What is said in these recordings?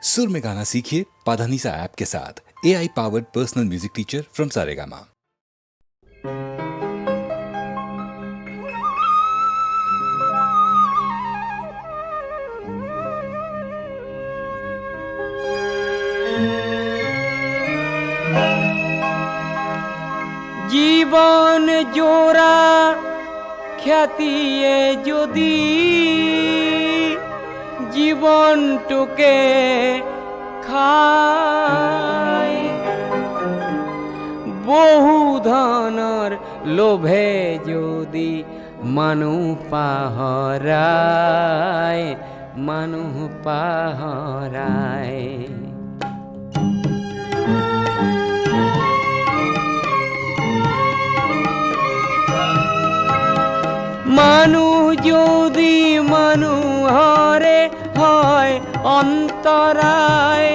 सुर में गाना सीखिए पाधानीसा ऐप के साथ। AI powered personal music teacher from Saregama. জীবন জোড়া খ্যাতিয়ে যদি জীবনটুকে খায়, বহু ধনৰ লোভে যদি মানুহ পাহৰায়, মানুহ পাহৰায়। মানুহ যদি মানুহৰে হয় অন্তৰায়,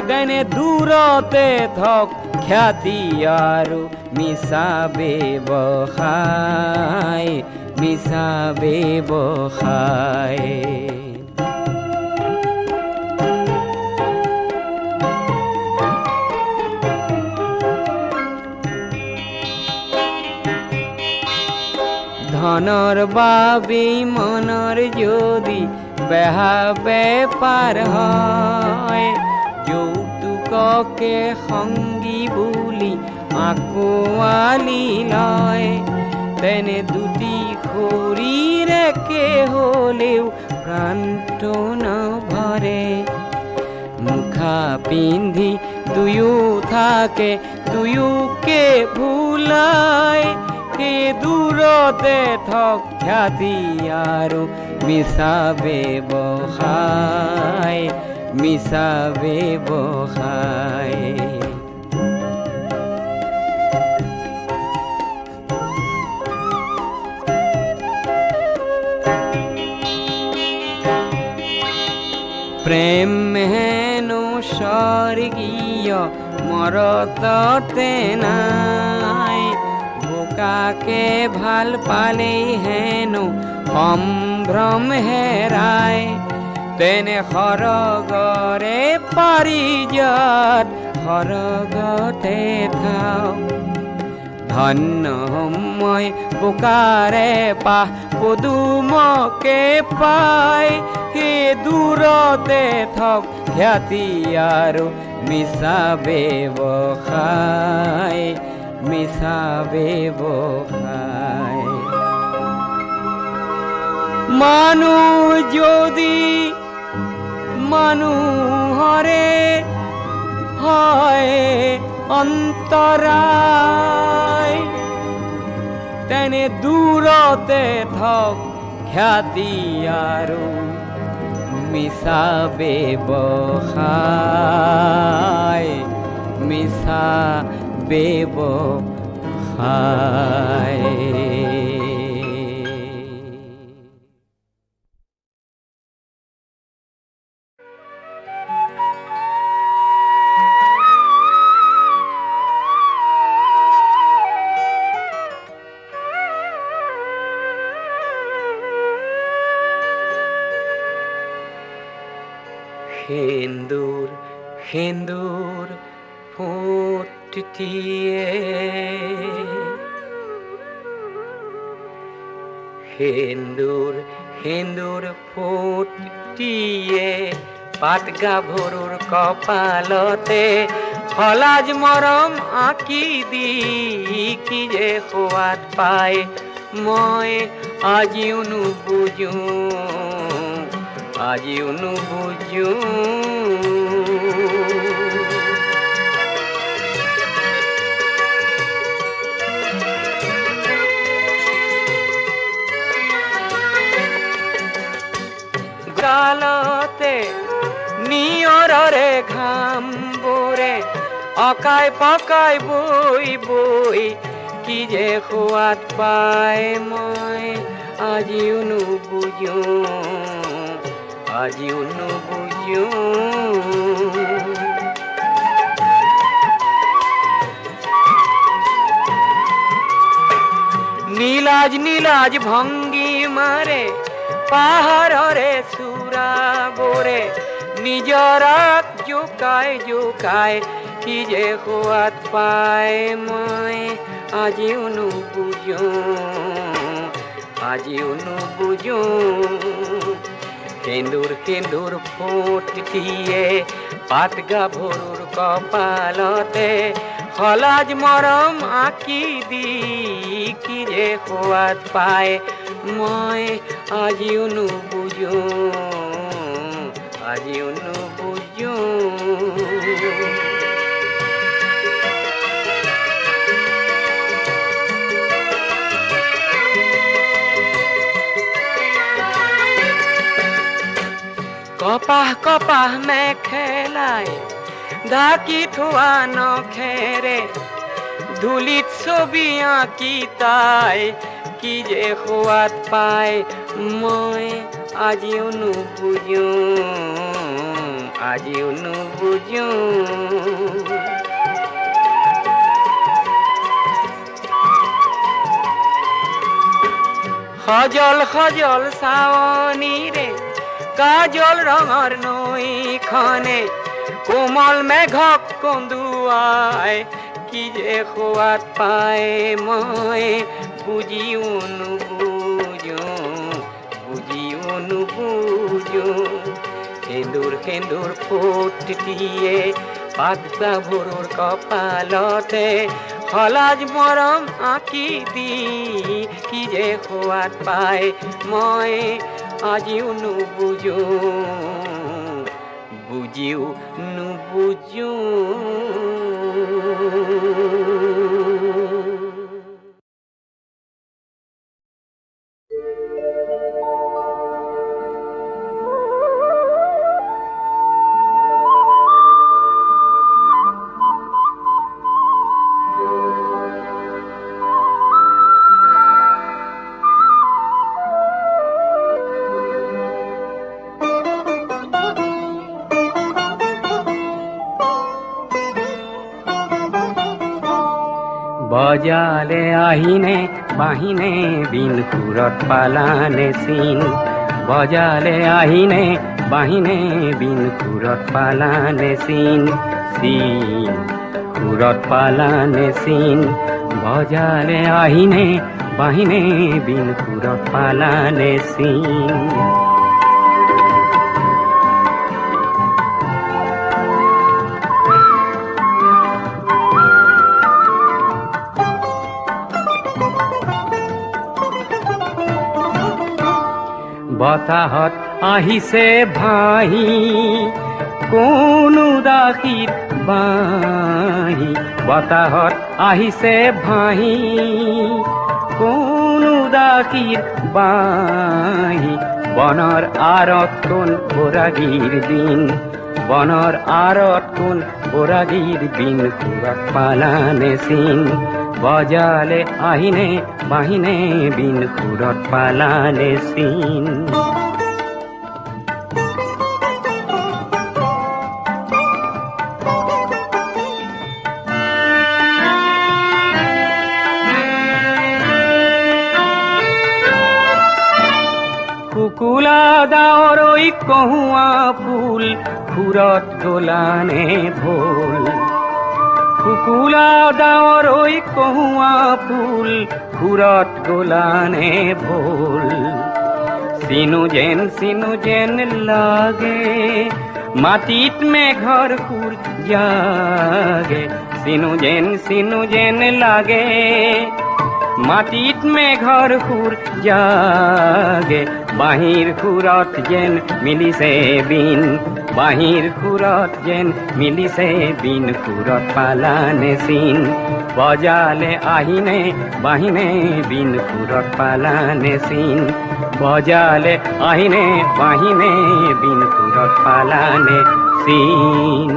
গানে দূৰতে থক খ্যাতি আৰু মিছা ব্যৱসায়, মিছা ব্যৱসায়। ধনৰ বাবে মনৰ যদি বেহা বেপাৰ হয়, যৌতুককে সংগী বুলি আঁকোৱালি লয়, তেনে দুটি শৰীৰকে হ'লেও প্ৰাণটো নভৰে। মুখা পিন্ধি দুয়ো থাকে, দুয়োকে ভুলায়, সেই দূৰতে থক খ্যাতি আৰু মিছা ব্যৱসায়, মিছা ব্যৱসায়। প্ৰেম হেনো স্বৰ্গীয় মৰততে নাই, বোকাকে ভাল পালেই হেনো সম্ভ্ৰম হেৰায়, তেনে সৰগৰে পাৰিজাত সৰগতে থাও। ধন্য মই বোকাৰে পাহ পদুমকে পায়, সেই দূৰতে থক খ্যাতি আৰু মিছা ব্যৱসায়, মিছা ব্যৱসায়। মানুহ যদি মানুহৰে হয় অন্তৰায়, তেনে দূৰতে থক খ্যাতি আৰু মিছা ব্যৱসায়, মিছা ব্যৱসায়। সেন্দুৰ সেন্দুৰ ফুটিয়ে, সেন্দুৰ সেন্দুৰ ফুটিয়ে, পাট গাভৰুৰ কপালতে সলাজ মৰম আঁকি দি কি যে সোৱাদ পায়, মই আজিও নুবুজো, আজিও নুবুজো। গালতে নিয়ৰৰে ঘামবোৰে অকাই পকাই বৈ বৈ কি যে সোৱাদ পায়, মই আজিও নুবুজো, আজিও নুবুজো। নীলাজ নীলাজ ভংগী মাৰে পাহাৰৰে চূড়াবোৰে নিজৰাক জোকাই জোকাই কি যে সোৱাদ পাই মই আজিও নুবুজো সেন্দুৰ সেন্দুৰ ফোট দিয়ে পাত গাভৰুৰ কপালতে হলাজ মৰম আঁকি দি কি যে সোৱাদ পায় মই আজিও নুবুজো কপাহ কপাহ মেখেলাই ঢাকি থোৱা নখেৰে ধূলিত ছবি আঁকি তাই কি যে সোৱাদ পায় মই আজিও নুবুজো সজল সজল চাৱনীৰে কাজল ৰঙৰ নৈখনে কোমল মেঘক কন্দুৱাই কি যে সোৱাদ পায় মই বুজিও নুবুজো সেন্দুৰ সেন্দুৰ ফোট দিয়ে পাত গাভৰুৰ কপালতে হলাজ মৰম আঁকি দি কি যে সোৱাদ পায় মই আজিও নুবুজো বজালে আহিনে বাহিনে বিন সুৰত পালানে চিন বজালে আহিনে বাহিনে বিন সুৰত পালানে চিন সুৰত পালানে চিন বজালে আহিনে বাহিনে বিন সুৰত পালানে চিন বতাহত আহিছে ভাহি কোনো দাসীত বাহি বতাহত আহিছে ভাহি কোনো দাসীত বাহি বনৰ আঁৰত কোন বৰাগীৰ দিন বনৰ আঁৰত কোন বৰাগীৰ দিন সুৰত পালানে চিন বজালে আহিনে বাহিনে বিন সুৰত পালানে চিন শুকুলা ডাৱৰৈ কহুৱা ফুল সুৰত গলানে ভোল শুকুলা ডাৱৰৈ কহুৱা ফুল সুৰত গলানে ভোল চিনু যেন লাগে মাটিত মেঘৰ সুৰ জাগে চিনু যেন লাগে মাটিত মেঘৰ সুৰ জাগে বাঁহীৰ সুৰত যেন মিলিছে বিন বাঁহীৰ সুৰত যেন মিলিছে বিন সুৰত পালানে চিন বজালে আহিনে বাহিনে বিন সুৰত পালানে চিন বজালে আহিনে বাহিনে বিন সুৰত পালানে চিন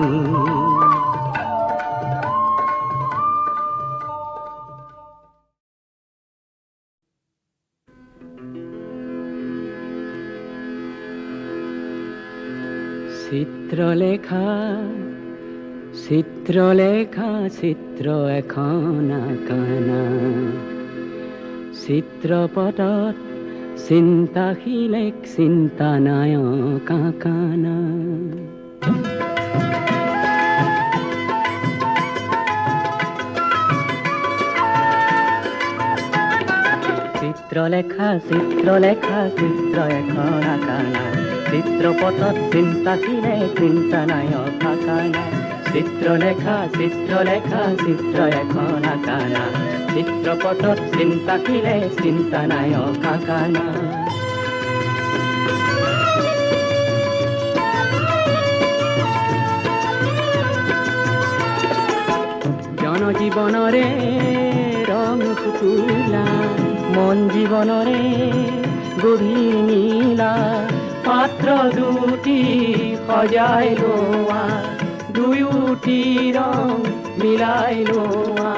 চিত্ৰলেখা চিত্ৰ এখন আঁকানা চিত্ৰপটত চিন্তাশীল এক চিন্তা নায়ক আঁকানা চিত্ৰলেখা চিত্ৰলেখা চিত্ৰ এখন আঁকা নাই চিত্ৰপটত চিন্তা খিলে চিন্তা নাই অথাকা নাই চিত্ৰলেখা চিত্ৰলেখা চিত্ৰ এখন আঁকা নাই চিত্ৰপটত চিন্তা খিলে চিন্তা নাই অথাকা নাই জনজীৱনৰে ৰং শুকুলা মন জীৱনৰে গভীৰ নীলা পাত্ৰ দুটি সজাই লোৱা দুয়োটি ৰং মিলাই লোৱা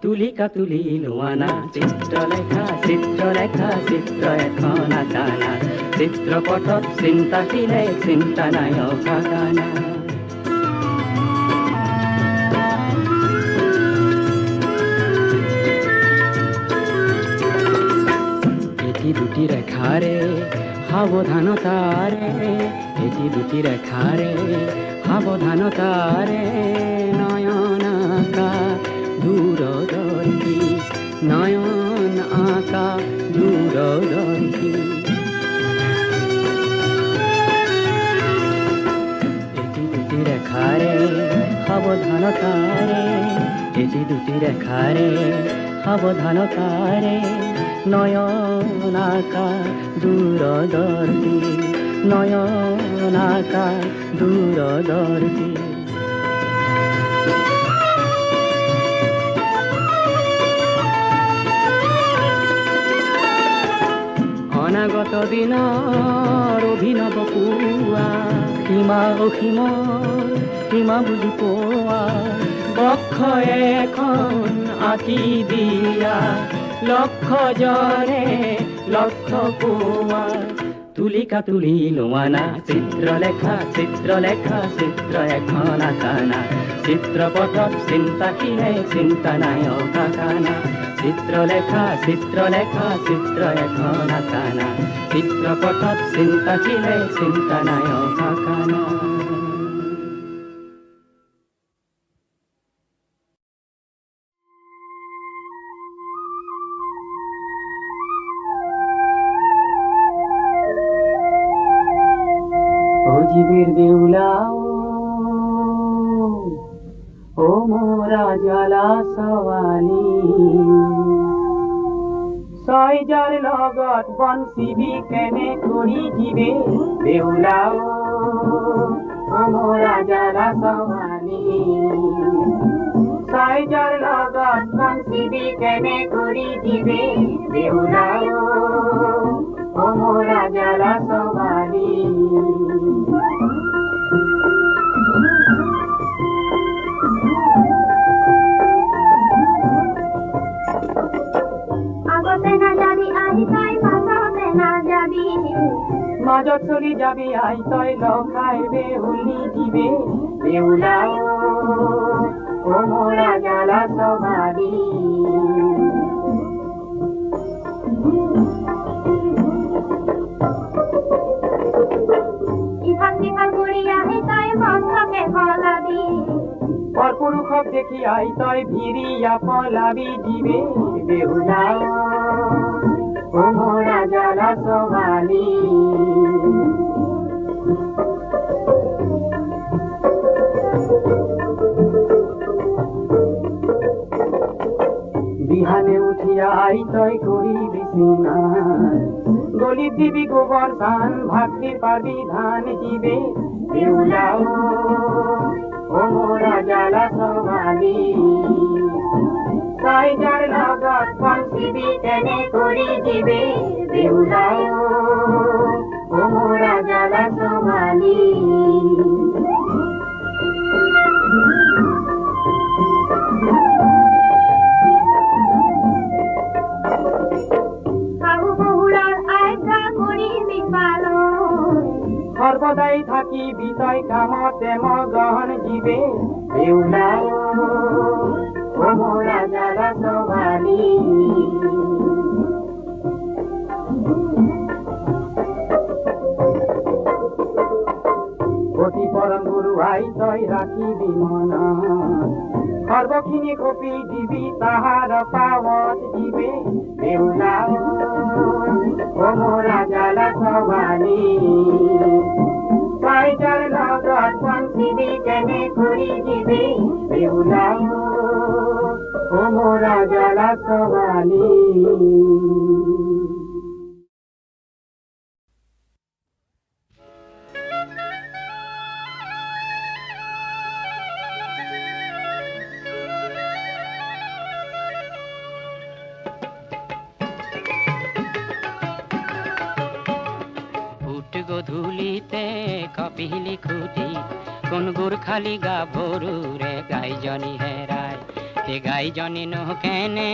তুলিকা তুলি লোৱা না চিত্ৰলেখা চিত্ৰলেখা চিত্ৰ এখন আঁকা না চিত্ৰপটত চিন্তা খিলে চিন্তা নাই অথাকা নাই দুটি রেখারে সাবধানতারে এটি দুটি রেখারে সাবধানতারে নয়ন আঁকা দূরদর্শী নয়ন আঁকা দূরদর্শী এটি দুটি রেখারে সাবধানতারে এটি দুটি রেখারে সাবধানতারে নয়ন আঁকা দূরদর্শী নয়ন আঁকা দূরদর্শী অনাগত দিনৰ অভিনৱ পুৱা সীমা অসীম সীমা বুজি পোৱা বক্ষ এখন আঁকি দিয়া লক্ষজনে লক্ষ পোৱা তুলিকা তুলি লোৱা না চিত্ৰলেখা চিত্ৰলেখা চিত্ৰ এখন আঁকা না চিত্ৰপটত চিন্তা খিলে চিন্তা নাই অথাকা না চিত্ৰলেখা চিত্ৰলেখা চিত্ৰ এখন আঁকা না চিত্ৰপটত চিন্তা খিলে চিন্তা নাই অথাকা না জীবেৰ দেউলাও ও মোৰা জ্বালা সওয়ালি ছয়জাৰ লগত বনচিবি কেনে কৰি জীবে দেউলাও ও মোৰা জ্বালা সওয়ালি ছয়জাৰ লগত বনচিবি কেনে কৰি জীবে দেউলাও ও মোরা জ্বালা সওয়ালি মাজত চলি যাবি আই তই লখাই বেহুলি দিবে বেউলাও ও মোরা জ্বালা সওয়ালি ইফাল সিফাল কৰি আহি তই মস্তকে ফলাবি পৰপুৰুষক দেখি আই তই ভিৰিয়া ফলাবি দিবে বেহুলাও ও মোরা জ্বালা সওয়ালি বিহানে উঠিয়া আই তই করিবি সিনার গলি দিবি গোবর ধান ভাগতে পাবি ধান দিবে বেউলাও ও মোরা জ্বালা সওয়ালি ছয়জাৰ লগত বনচিবি কেনে কৰি দিবে বেউলাও ও মোরা জ্বালা সওয়ালি সর্বদাই থাকি বিতয় কামতে মগন জীবে বেউলাও ও মোরা জ্বালা সওয়ালি অতি পরম গুরু আই তই রাখিবি মনত সর্বখিনি কপি দিবি তাহার পাৱত দিবে বেউলা ও মোরা জালা সবানি পাইজার লগত পঞ্চিবি কেনে করি দিবি বেউলা ও মোরা জালা সবানি গধূলিতে কপিলি খুঁটি কোন গুরখালি গা ভরু রে গাইজনী হেরায় হে গাইজনী নো কেনে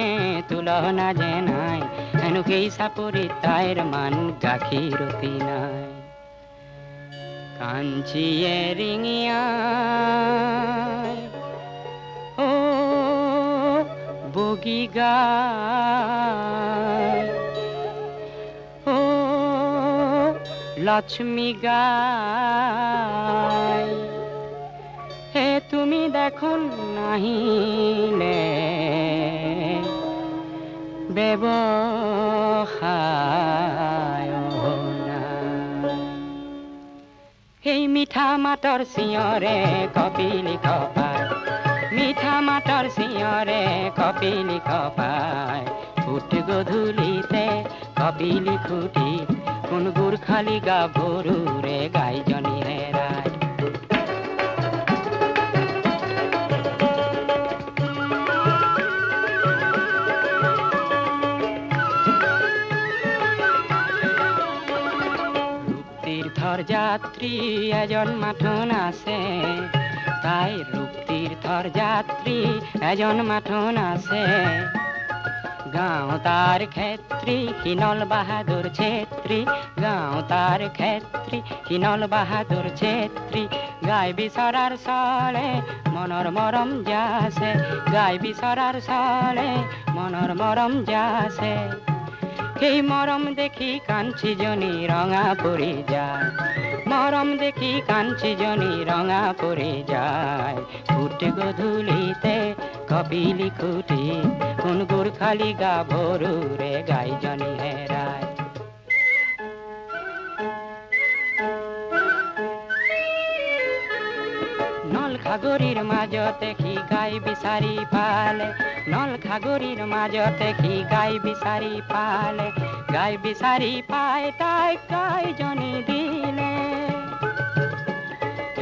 তুলনা যে নাই হেনু কেই সাপরি তাইর মান গাখিরতি নাই কাঞ্চিয়ে রিঙিয়া ও বগি গায় লক্ষ্মী গায় হে তুমি দেখো নাহিলে ব্যবহায় এই মিঠা মাতৰ চিঞৰে কপিলি খপায় মিঠা মাতৰ চিঞৰে কপিলি খপায় ফুট গধূলিতে কপিলি খুঁটি কোন গুরখালি গা ভরু রে গাইজনী হেরায় রূপতীর্থর যাত্রী এজন মাঠন আছে তাই রূপতীর্থর যাত্রী এজন মাঠন আছে গাঁও তার ক্ষেত্রী হিনল বাহাদুর ছেত্রী গাঁও তার ক্ষেত্রী হিনল বাহাদুর ছেত্রী গাই বিচরার চলে মনৰ মৰম যাছে গাই বিচৰাৰ চলে মনৰ মৰম যাছে সেই মৰম দেখি কাঞ্চিজনী ৰঙা পৰি যায় মৰম দেখি কাঞ্চিজনী ৰঙা পৰি যায় ফুট গধূলিতে কপিলি খুঁটি কোন গুৰখালি গা ভৰু ৰে গাইজনী হেৰায় নল খাগৰিৰ মাজতে কি গাই বিচাৰি পালে নল খাগৰিৰ মাজতে কি গাই বিচাৰি পালে গাই বিচাৰি পায় তাই গাইজনী দিলে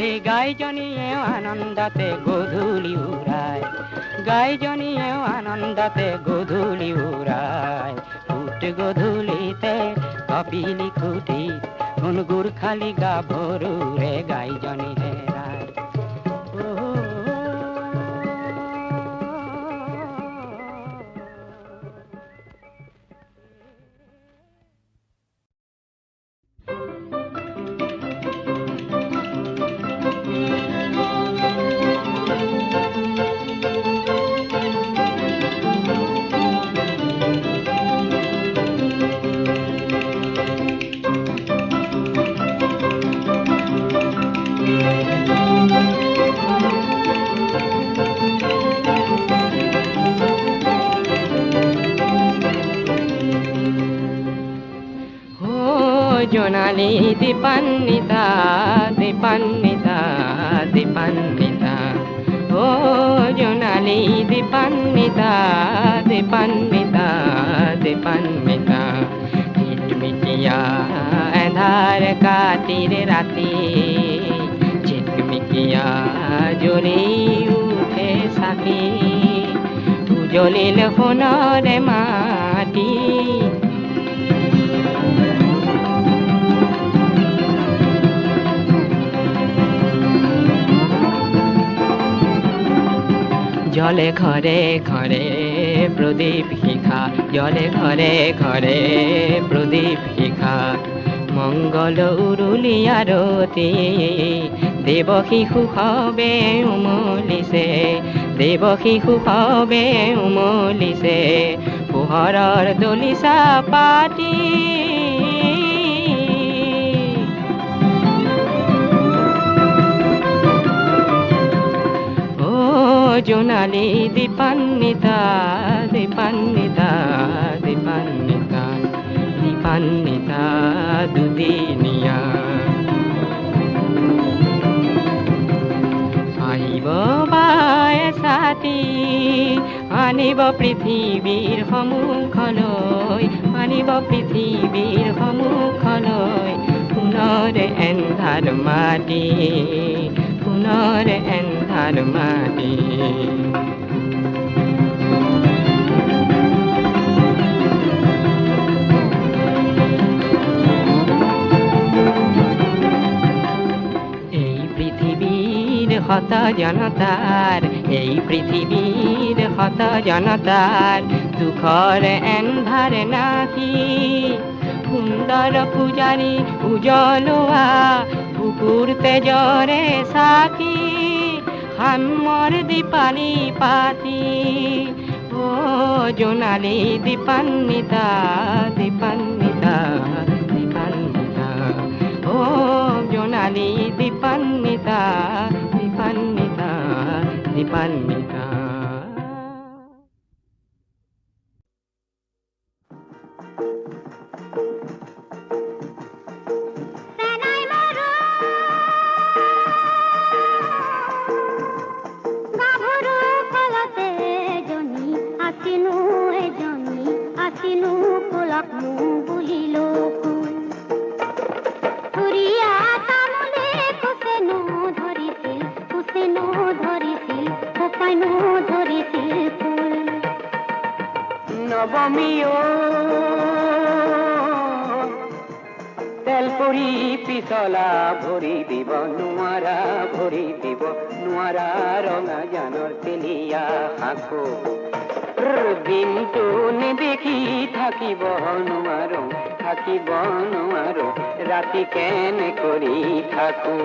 এই গাইজনীয়েও আনন্দতে গধূলি উৰায় গাইজনীয়েও আনন্দতে গধূলি উৰায় ফুট গধূলিতে কপিলি খুঁটি কোন গুরখালি গা ভরু রে গাইজনী হেরায় জোনালি দীপান্বিতা দীপান্বিতা দীপান্বিতা ও জোনালি দীপান্বিতা দীপান্বিতা দীপান্বিতা ঝিটমিটিয়া এধার কাতির রাতি ঝিটমিটিয়া জ্বলি উঠে সাকি জ্বলিল সোণৰে মাটি জলে ঘৰে ঘৰে প্ৰদীপ শিখা জলে ঘৰে ঘৰে প্ৰদীপ শিখা মঙ্গল উৰুলি আৰতি দেৱ শিশু সবে উমলিছে দেৱ শিশু সবে উমলিছে পোহৰৰ দলিচা পাতি জোনালি দীপান্বিতা দীপান্বিতা দীপান্বিতা দীপান্বিতা দুদিনিয়া আহিব বাই ছাতি আনিব পৃথিৱীৰ সন্মুখলৈ আনিব পৃথিৱীৰ সন্মুখলৈ পুনৰ এন্ধাৰ মাটি পুনৰ এন্ধাৰ মাটি শত জনতাৰ এই পৃথিৱীৰ শত জনতাৰ দুখৰ এন্ধাৰ নাহি সুন্দৰ পূজাৰী উজ্বলোৱা বুকুৰ তেজৰে চাকি সামৰ দীপালি পাতি ও জোনালী দীপান্বিতা দীপান্বিতা দীপান্বিতা ও জোনালী দীপান্বিতা দীপান্বিতা দীপান্বিতা নবমীও তেল পৰি পিছলা ভৰি দিব নোৱাৰা ভৰি দিব নোৱাৰা ৰঙা জানৰ তেলিয়া সাঁকো দিনটো নেদেখি থাকিব নোৱাৰো ৰাতি কেনে কৰি থাকো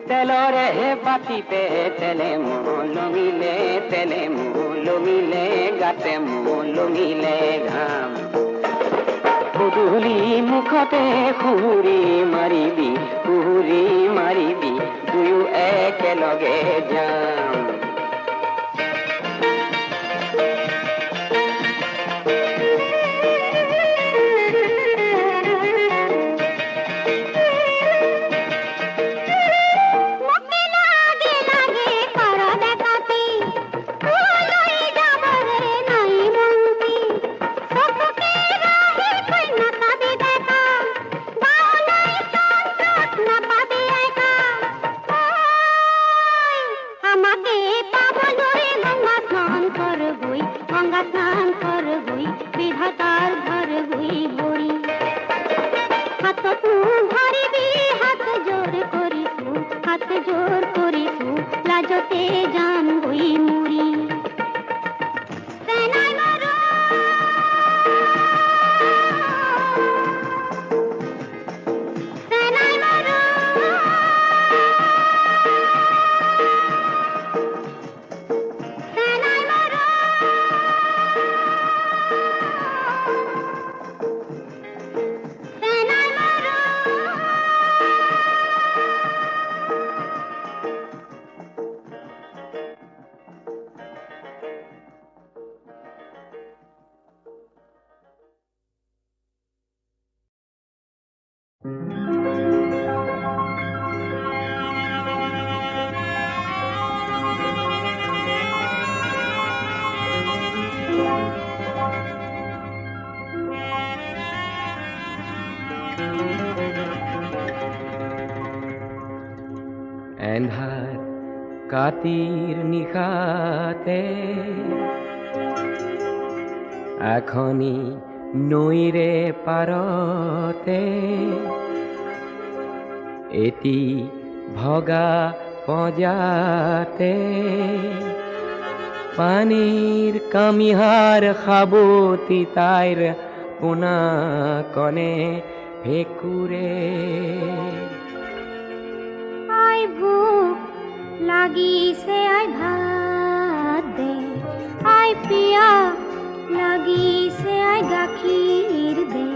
তেলৰে বাতিতে তেলে লমিলে গাতে লমিলে ঘাম গধূলি মুখতে সুহুৰি মাৰিবি দুয়ো একেলগে যাম এন্ধাৰ কাতিৰ নিশাতে এখনি নৈৰে পাৰতে এটি ভগা পঁজাতে পানীৰ কামিহাৰ সাবতি তাইৰ পোনা কণে ভেকুৰে আই ভোক লাগিছে আই ভাত দে আই পিয়া লাগিছে আই গাখীৰ দে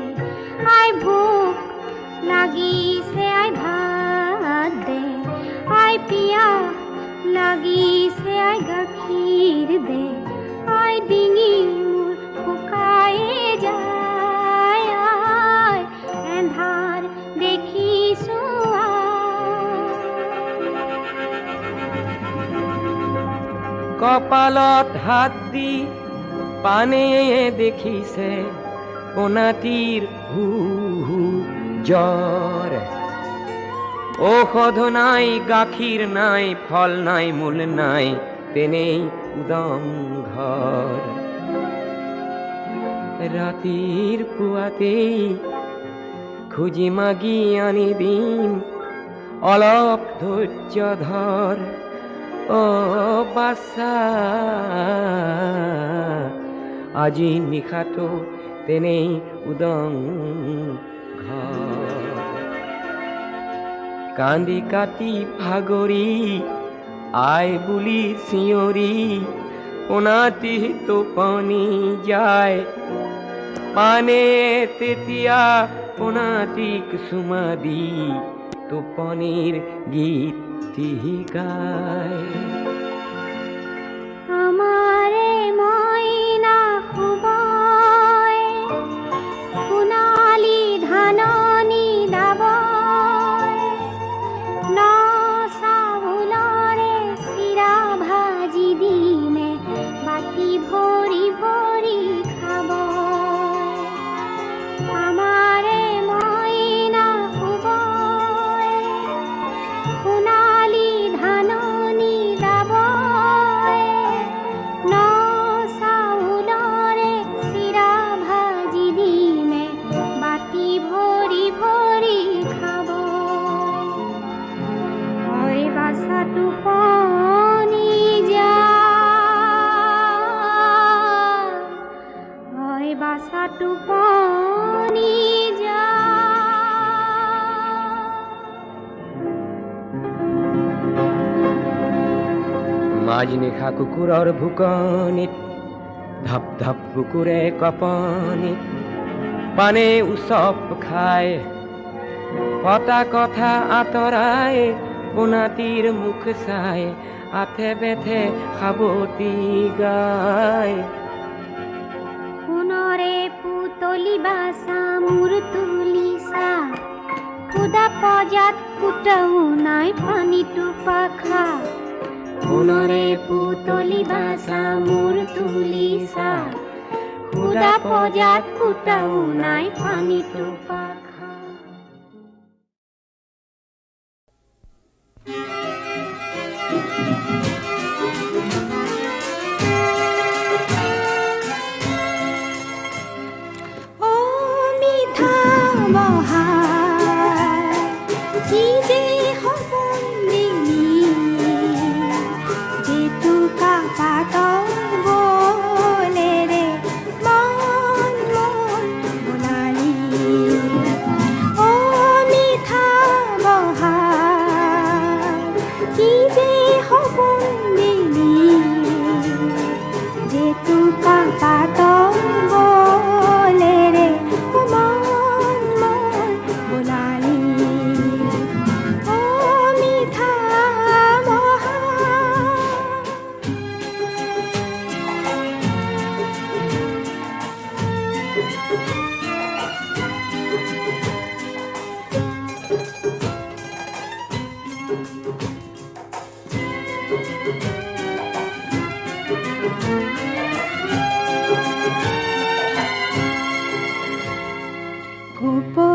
আই ভোক লাগিছে আই ভাত দে আই পিয়া লাগিছে আই গাখীৰ দে আই ডিঙি মোৰ শুকায়ে যায় আই এন্ধাৰ দেখিছো কপালত হাত দি পানে দেখিছে পোনাটিৰ হু হু জ্বৰ ঔষধ নাই গাখীৰ নাই ফল নাই মূল নাই তেনেই উদং ঘৰ ৰাতিৰ পুৱাতেই খুজি মাগি আনি দিম অলপ ধৈৰ্য ধৰ অ বাছা আজি নিশাটো তেনেই উদং ঘৰ কান্দি কাটি ভাগৰি আই বুলি চিঞৰি পোনাটি টোপনি যায় পানে তেতিয়া পোনাটিক চুমা দি টোপনিৰ গীতটি গায় আমাৰে ময়না শুবয় সোণালী ধাননি দাবয় ন চাউলৰে চিৰা ভাজি দিমে বাটি ভৰি ভৰি খাব আমাৰে ময়না শুবয় সোণালী ধাননি দাবয় ন চাউলৰে চিৰা ভাজি দিমে বাটি ভৰি ভৰি খাব ঐ বাছা টোপনি যা ঐ বাছা টোপনি যা মাজনিশা কুকুৰৰ ভুকনিত ধাপ ধাপ কুকুৰে কপনিত পানে উচপ খায় কটা কথা আঁতৰাই পোনাটিৰ মুখ চাই আথে বেথে সাবতি গায় সোণৰে পুতলি বাছা মোৰ তুলিছা খুদা পজাত কুটাও নাই পানীটো পাখা সোণৰে পুতলি বাছা মোৰ তুলিছা খুদা পজাত কুটাও নাই পানীটো পাখা ও মিঠা বহাৰ কি যে সপোন দিলি জেতুকা পাতৰ গলেৰে মন মন বোলালি ও মিঠা বহাৰ কি যে সপোন দিলি জেতুকা পাতৰ গলেৰে মন মন বোলালি ও মিঠা বহাৰ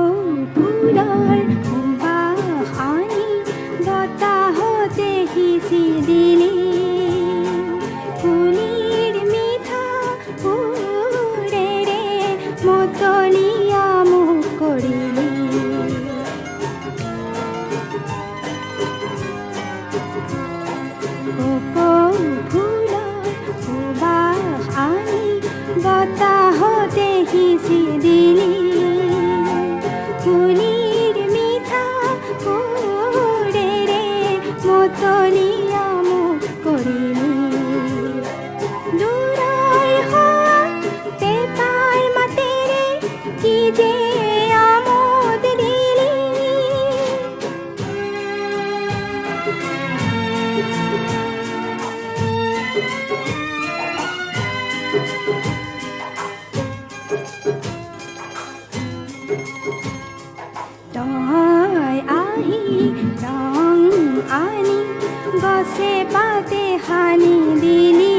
কপৌফুলৰ সুবাসনি বতাহত তই আহি ৰং আনি গছে পাতে সানি দিলি